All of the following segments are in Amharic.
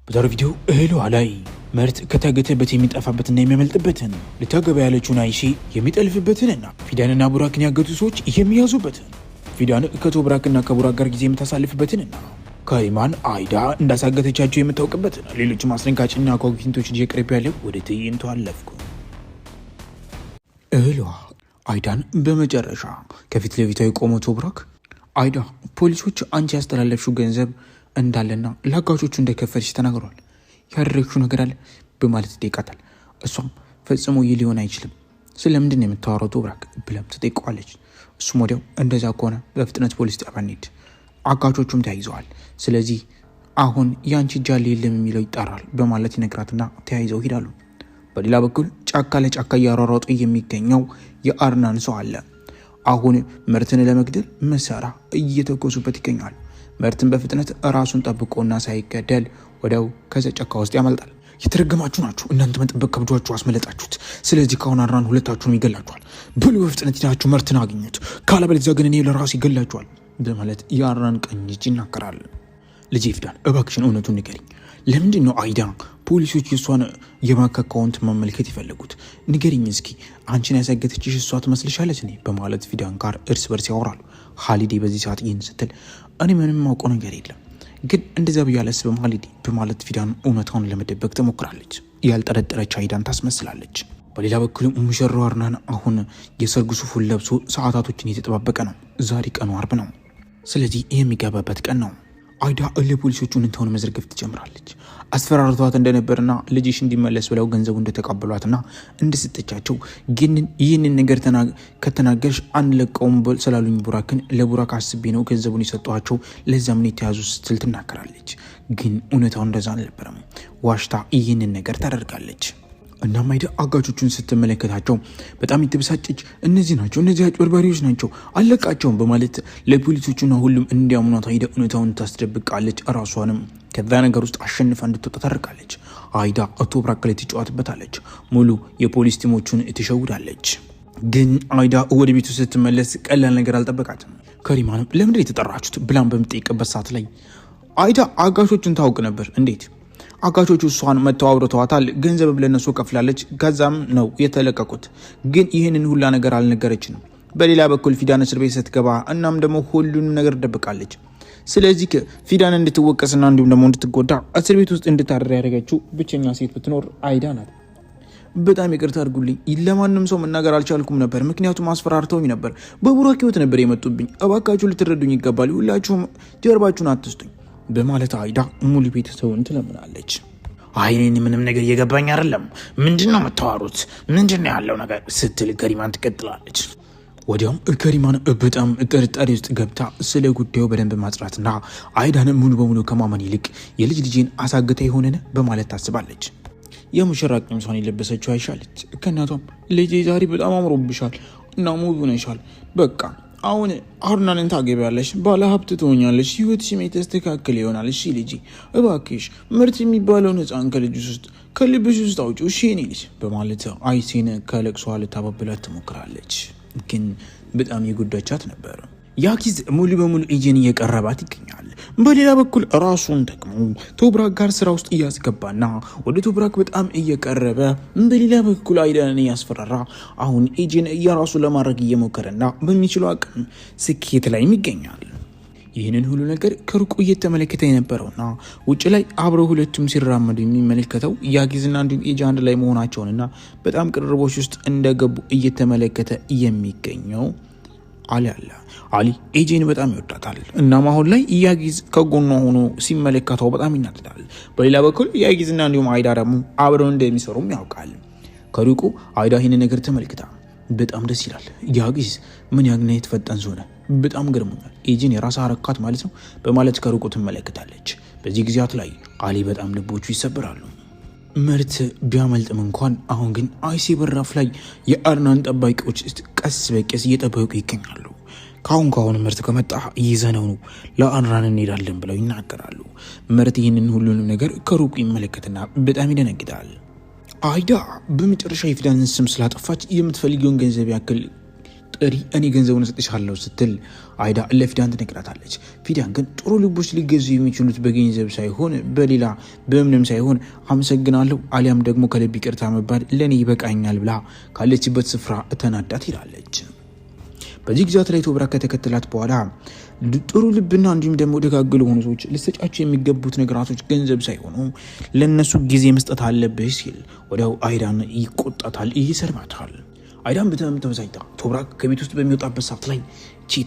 በዛሬው ቪዲዮ እህሏ ላይ ምርት ከታገተበት የሚጠፋበትና የሚያመልጥበትን ልታገባ ያለችውን አይሺ የሚጠልፍበትንና ፊዳንና ቡራክን ያገቱ ሰዎች የሚያዙበትን ፊዳን ከቶብራክና ከቡራክ ጋር ጊዜ የምታሳልፍበትንና ከሪማን አይዳ እንዳሳገተቻቸው የምታውቅበትን ሌሎችም አስደንጋጭና አጓጊ ሂንቶችን ይዤ ቀርብ ያለው ወደ ትዕይንቱ አለፍኩ። እህሏ አይዳን በመጨረሻ ከፊት ለፊቷ የቆመው ቶብራክ አይዳ ፖሊሶች አንቺ ያስተላለፍሽው ገንዘብ እንዳለና ለአጋቾቹ እንደከፈልሽ ተናግሯል። ያደረግሽው ነገር አለ በማለት ይጠይቃታል። እሷም ፈጽሞ ይህ ሊሆን አይችልም፣ ስለምንድን ነው የምታወራው ቶብራክ ብለም ትጠይቀዋለች። እሱም ወዲያው እንደዛ ከሆነ በፍጥነት ፖሊስ ጣቢያ እንሂድ፣ አጋቾቹም ተያይዘዋል፣ ስለዚህ አሁን የአንቺ እጅ አለ የለም የሚለው ይጣራል በማለት ይነግራትና ተያይዘው ሂዳሉ። በሌላ በኩል ጫካ ለጫካ እያሯሯጡ የሚገኘው የአርናን ሰው አለ። አሁን ምርትን ለመግደል መሳሪያ እየተኮሱበት ይገኛል። ምርትን በፍጥነት ራሱን ጠብቆና ሳይገደል ወዲያው ከዚያ ጫካ ውስጥ ያመልጣል። የተረገማችሁ ናችሁ እናንተ መጠበቅ ከብዷችሁ አስመለጣችሁት። ስለዚህ ካሁን አርናን ሁለታችሁንም ይገላችኋል። ብሉ በፍጥነት ሄዳችሁ ምርትን አግኙት፣ ካለበለዚያ ግን እኔ ለራሴ ይገላችኋል በማለት የአርናን ቀኝ እጅ ይናገራል። ልጄ ፊዳን እባክሽን እውነቱን ንገሪኝ፣ ለምንድን ነው አይዳ ፖሊሶች የእሷን የባንክ አካውንት መመልከት የፈለጉት? ንገሪኝ እስኪ፣ አንቺን ያሳገተችሽ እሷ ትመስልሻለች እኔ በማለት ፊዳን ጋር እርስ በርስ ያወራሉ። ሀሊዴ በዚህ ሰዓት ይህን ስትል እኔ ምንም ማውቀው ነገር የለም ግን እንደዚያ ብዬ አላስብም ሀሊዴ በማለት ፊዳን እውነታውን ለመደበቅ ትሞክራለች። ያልጠረጠረች አይዳን ታስመስላለች። በሌላ በኩልም ሙሽራው አርናን አሁን የሰርጉ ሱፉን ለብሶ ሰዓታቶችን እየተጠባበቀ ነው። ዛሬ ቀኑ አርብ ነው፣ ስለዚህ የሚገባበት ቀን ነው። አይዳ ለፖሊሶቹን እንተውን መዘርገፍ ትጀምራለች። አስፈራርቷት እንደነበርና ልጅሽ እንዲመለስ ብለው ገንዘቡ እንደተቀበሏትና እንደሰጠቻቸው ግን ይህንን ነገር ከተናገርሽ አንለቀውም ስላሉኝ ቡራክን ለቡራክ አስቤ ነው ገንዘቡን የሰጧቸው ለዛም ነው የተያዙ ስትል ትናገራለች። ግን እውነታው እንደዛ አልነበረም። ዋሽታ ይህንን ነገር ታደርጋለች። እናም አይዳ አጋቾቹን ስትመለከታቸው በጣም የተበሳጨች እነዚህ ናቸው፣ እነዚህ አጭበርባሪዎች ናቸው፣ አለቃቸውም በማለት ለፖሊሶቹና ሁሉም እንዲያምኗት አይዳ እውነታውን ታስደብቃለች። እራሷንም ከዛ ነገር ውስጥ አሸንፋ እንድትወጣ ታደርጋለች። አይዳ ቶብራክ ላይ ትጫወትበታለች። ሙሉ የፖሊስ ቲሞቹን ትሸውዳለች። ግን አይዳ ወደ ቤቱ ስትመለስ ቀላል ነገር አልጠበቃትም። ከሪማንም ለምንድን የተጠራችሁት ብላን በምትጠይቅበት ሰዓት ላይ አይዳ አጋቾቹን ታውቅ ነበር። እንዴት? አጋቾቹ እሷን መተው አውርተዋታል፣ ገንዘብ ለነሱ ከፍላለች፣ ከዛም ነው የተለቀቁት። ግን ይህንን ሁላ ነገር አልነገረችንም። በሌላ በኩል ፊዳን እስር ቤት ስትገባ እናም ደግሞ ሁሉንም ነገር ደብቃለች። ስለዚህ ፊዳን እንድትወቀስና እንዲሁም ደግሞ እንድትጎዳ እስር ቤት ውስጥ እንድታደር ያደረገችው ብቸኛ ሴት ብትኖር አይዳ ናት። በጣም ይቅርታ አድርጉልኝ፣ ለማንም ሰው መናገር አልቻልኩም ነበር፣ ምክንያቱም አስፈራርተውኝ ነበር። በቡራክ ህይወት ነበር የመጡብኝ። እባካችሁ ልትረዱኝ ይገባል፣ ሁላችሁም ጀርባችሁን አትስጡኝ በማለት አይዳ ሙሉ ቤተሰቡን ትለምናለች። አይኔን ምንም ነገር እየገባኝ አይደለም፣ ምንድን ነው የምታወሩት? ምንድን ነው ያለው ነገር ስትል ከሪማን ትቀጥላለች። ወዲያውም ከሪማን በጣም ጥርጣሬ ውስጥ ገብታ ስለ ጉዳዩ በደንብ ማጥራትና አይዳን ሙሉ በሙሉ ከማመን ይልቅ የልጅ ልጄን አሳግታ የሆነን በማለት ታስባለች። የሙሽራ ቀሚሷን የለበሰችው አይሻለች ከእናቷም ልጄ ዛሬ በጣም አምሮብሻል እና ሙሉ ነሻል፣ በቃ አሁን አርናንን ታገቢያለሽ፣ ባለ ሀብት ትሆኛለሽ፣ ህይወትሽም የተስተካከለ ይሆናል። እሺ ልጄ እባክሽ ምርት የሚባለውን ህፃን ከልጅሽ ውስጥ ከልብሽ ውስጥ አውጪው፣ እሺ የኔ ልጅ በማለት አይሴን ከለቅሷ ልታባብላት ትሞክራለች። ግን በጣም የጎዳቻት ነበር። ያኪዝ ሙሉ በሙሉ ኤጀን እየቀረባት ይገኛል። በሌላ በኩል ራሱን ደግሞ ቶብራክ ጋር ስራ ውስጥ እያስገባና ወደ ቶብራክ በጣም እየቀረበ፣ በሌላ በኩል አይዳን እያስፈራራ አሁን ኤጀን እየራሱ ለማድረግ እየሞከረና በሚችለው አቅም ስኬት ላይ ይገኛል። ይህንን ሁሉ ነገር ከሩቁ እየተመለከተ የነበረውና ውጭ ላይ አብረው ሁለቱም ሲራመዱ የሚመለከተው ያኪዝና እንዲሁም ኤጀ አንድ ላይ መሆናቸውንና በጣም ቅርቦች ውስጥ እንደገቡ እየተመለከተ የሚገኘው አሊ ኤጀን በጣም ይወዳታል። እናም አሁን ላይ ያጊዝ ከጎኗ ሆኖ ሲመለከተው በጣም ይናደዳል። በሌላ በኩል ያጊዝና እንዲሁም አይዳ ደግሞ አብረው እንደሚሰሩም ያውቃል። ከሩቁ አይዳ ይህን ነገር ተመልክታ በጣም ደስ ይላል። ያጊዝ ምን ያግና የተፈጠን ሆነ፣ በጣም ገርሞኛል፣ ኤጀን የራስ አረካት ማለት ነው በማለት ከሩቁ ትመለከታለች። በዚህ ጊዜያት ላይ አሊ በጣም ልቦቹ ይሰበራሉ። ምርት ቢያመልጥም እንኳን አሁን ግን አይሴ በራፍ ላይ የአርናን ጠባቂዎች ቀስ በቀስ እየጠበቁ ይገኛሉ። ካሁን ምርት ከመጣ ይዘነው ነው ለአርናን እንሄዳለን ብለው ይናገራሉ። ምርት ይህንን ሁሉንም ነገር ከሩቁ ይመለከትና በጣም ይደነግጣል። አይዳ በመጨረሻ የፊዳንን ስም ስላጠፋች የምትፈልገውን ገንዘብ ያክል ቅጠሪ እኔ ገንዘቡን እሰጥሻለሁ ስትል አይዳ ለፊዳን ትነግራታለች። ፊዳን ግን ጥሩ ልቦች ሊገዙ የሚችሉት በገንዘብ ሳይሆን በሌላ በምንም ሳይሆን አመሰግናለሁ አሊያም ደግሞ ከልብ ይቅርታ መባል ለእኔ ይበቃኛል ብላ ካለችበት ስፍራ ተናዳ ትሄዳለች። በዚህ ጊዜያት ላይ ቶብራክ ከተከተላት በኋላ ጥሩ ልብና እንዲሁም ደግሞ ደጋግ ለሆኑ ሰዎች ልሰጫቸው የሚገቡት ነገራቶች ገንዘብ ሳይሆኑ ለነሱ ጊዜ መስጠት አለብሽ ሲል ወዲያው አይዳን ይቆጣታል፣ ይሰርባታል። አይዳን በተመሳሳይ ቶብራክ ከቤት ውስጥ በሚወጣበት ሰዓት ላይ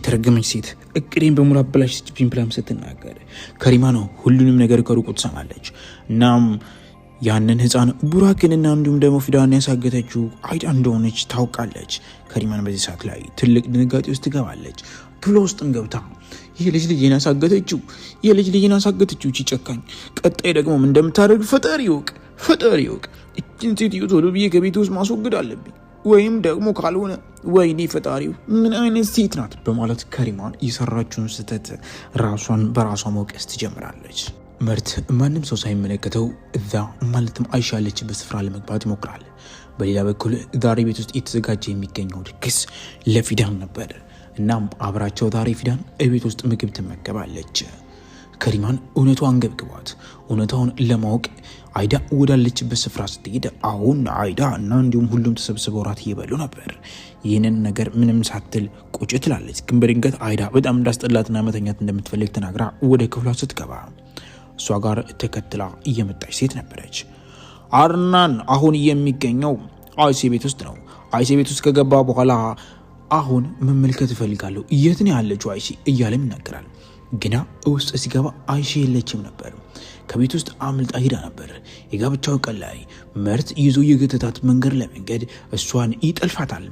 ተረገመች ሴት እቅዴን በሙሉ አበላሽብኝ ብላ ስትናገር ከሪማ ነው ሁሉንም ነገር ከሩቁ ትሰማለች። እናም ያንን ህፃን ቡራክንና እንዲሁም ደግሞ ፊዳን ያሳገተችው አይዳ እንደሆነች ታውቃለች። ከሪማን በዚህ ሰዓት ላይ ትልቅ ድንጋጤ ውስጥ ትገባለች። ክፍሏ ውስጥም ገብታ የልጅ ልጅን ያሳገተችው ጨካኝ ቀጣይ ደግሞ ምን እንደምታደርግ ፈጣሪ ይወቅ። እችን ሴትዮ ቶሎ ብዬ ከቤት ውስጥ ማስወገድ አለብኝ፣ ወይም ደግሞ ካልሆነ ወይኔ ፈጣሪው ምን አይነት ሴት ናት በማለት ከሪማን የሰራችውን ስህተት ራሷን በራሷ መውቀስ ትጀምራለች። ምርት ማንም ሰው ሳይመለከተው እዛ ማለትም አይሻ ያለችበት ስፍራ ለመግባት ይሞክራል። በሌላ በኩል ዛሬ ቤት ውስጥ የተዘጋጀ የሚገኘው ድግስ ለፊዳን ነበር። እናም አብራቸው ዛሬ ፊዳን ቤት ውስጥ ምግብ ትመገባለች። ከሪማን እውነቷን ገብግቧት እውነታውን ለማወቅ አይዳ ወዳለችበት ስፍራ ስትሄድ አሁን አይዳ እና እንዲሁም ሁሉም ተሰብስበው ራት እየበሉ ነበር። ይህንን ነገር ምንም ሳትል ቁጭ ትላለች። ግን በድንገት አይዳ በጣም እንዳስጠላትና መተኛት እንደምትፈልግ ተናግራ ወደ ክፍሏ ስትገባ እሷ ጋር ተከትላ እየመጣች ሴት ነበረች። አርናን አሁን የሚገኘው አይሴ ቤት ውስጥ ነው። አይሴ ቤት ውስጥ ከገባ በኋላ አሁን መመልከት እፈልጋለሁ የት ነው ያለችው አይሴ እያለም ይናገራል። ግና ውስጥ ሲገባ አይሴ የለችም ነበር። ከቤት ውስጥ አምልጣ ሄዳ ነበር። የጋብቻው ቀን ላይ ምርት ይዞ የገተታት መንገድ ለመንገድ እሷን ይጠልፋታል።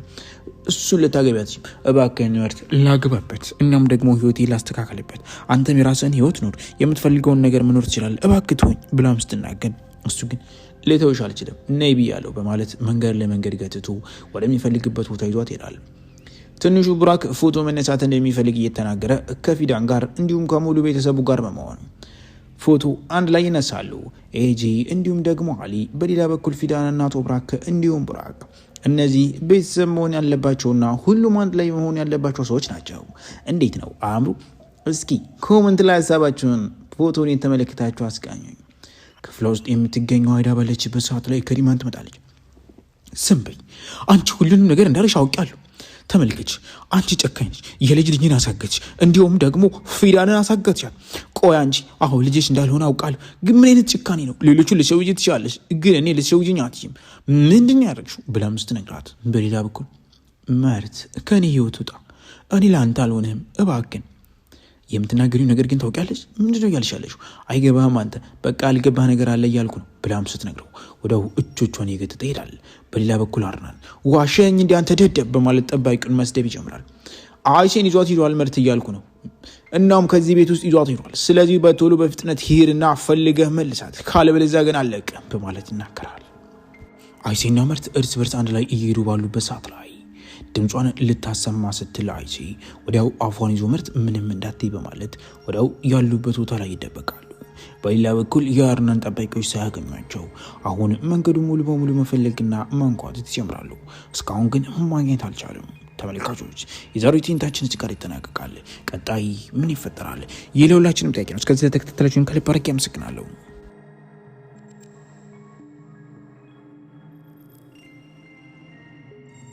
እሱን ልታገቢያት እባክህን ምርት ላግባበት፣ እናም ደግሞ ህይወቴ ላስተካከልበት፣ አንተም የራስህን ህይወት ኑር፣ የምትፈልገውን ነገር መኖር ትችላለህ፣ እባክህ ተወኝ ብላም ስትናገር እሱ ግን ልተውሽ አልችልም ነይ ብያለሁ በማለት መንገድ ለመንገድ ገትቶ ወደሚፈልግበት ቦታ ይዟት ይሄዳል። ትንሹ ቡራክ ፎቶ መነሳት እንደሚፈልግ እየተናገረ ከፊዳን ጋር እንዲሁም ከሙሉ ቤተሰቡ ጋር በመሆን ፎቶ አንድ ላይ ይነሳሉ። ኤጂ እንዲሁም ደግሞ አሊ፣ በሌላ በኩል ፊዳንና ቶብራክ እንዲሁም ቡራክ። እነዚህ ቤተሰብ መሆን ያለባቸውና ሁሉም አንድ ላይ መሆን ያለባቸው ሰዎች ናቸው። እንዴት ነው አእምሩ? እስኪ ኮመንት ላይ ሀሳባችሁን ፎቶን የተመለከታችሁ አስቃኙኝ። ክፍሏ ውስጥ የምትገኘው አይዳ ባለችበት ሰዓት ላይ ከሪማን ትመጣለች። ዝም በይ አንቺ፣ ሁሉንም ነገር እንዳለሽ አውቃለሁ። ተመልከች፣ አንቺ ጨካኝ ነሽ፣ የልጅ ልጅን አሳገች፣ እንዲሁም ደግሞ ፊዳንን አሳገትሻል። ቆይ አንቺ አሁን ልጅሽ እንዳልሆነ አውቃለሁ፣ ግን ምን አይነት ጭካኔ ነው? ሌሎቹን ልትሸውጂ ትችላለሽ፣ ግን እኔ ልትሸውጂኝ አትችይም። ምንድን ያደረግሽው ብላም ስትነግራት፣ በሌላ በኩል ምርት ከኔ ህይወት ውጣ፣ እኔ ለአንተ አልሆንህም፣ እባክን። የምትናገሪው ነገር ግን ታውቂያለሽ? ምንድን ነው እያልሻለሽ? አይገባህም አንተ፣ በቃ አልገባህ ነገር አለ እያልኩ ነው ብላም ስትነግረው ወዲያው እጆቿን የገተተ ይሄዳል። በሌላ በኩል አርናን ዋሸኝ እንዲ አንተ ደደብ በማለት ጠባቂውን መስደብ ይጀምራል። አይሴን ይዟት ሂዷል ምርት እያልኩ ነው፣ እናም ከዚህ ቤት ውስጥ ይዟት ሂዷል። ስለዚህ በቶሎ በፍጥነት ሂድና ፈልገህ መልሳት፣ ካለበለዚያ ግን አለቅም በማለት ይናገራል። አይሴና ምርት እርስ በርስ አንድ ላይ እየሄዱ ባሉበት ሰዓት ላይ ድምጿን ልታሰማ ስትል አይሴ ወዲያው አፏን ይዞ ምርት ምንም እንዳትይ በማለት ወዲያው ያሉበት ቦታ ላይ ይደበቃሉ። በሌላ በኩል የአርናን ጠባቂዎች ሳያገኟቸው አሁን መንገዱ ሙሉ በሙሉ መፈለግና ማንኳተት ይጀምራሉ። እስካሁን ግን ማግኘት አልቻሉም። ተመልካቾች የዛሬው ትዕይንታችን እዚህ ጋር ይጠናቀቃል። ቀጣይ ምን ይፈጠራል? የሁላችንም ጥያቄ ነው። እስከዚህ ተከታተላችሁን ከልብ አድርጌ አመሰግናለሁ።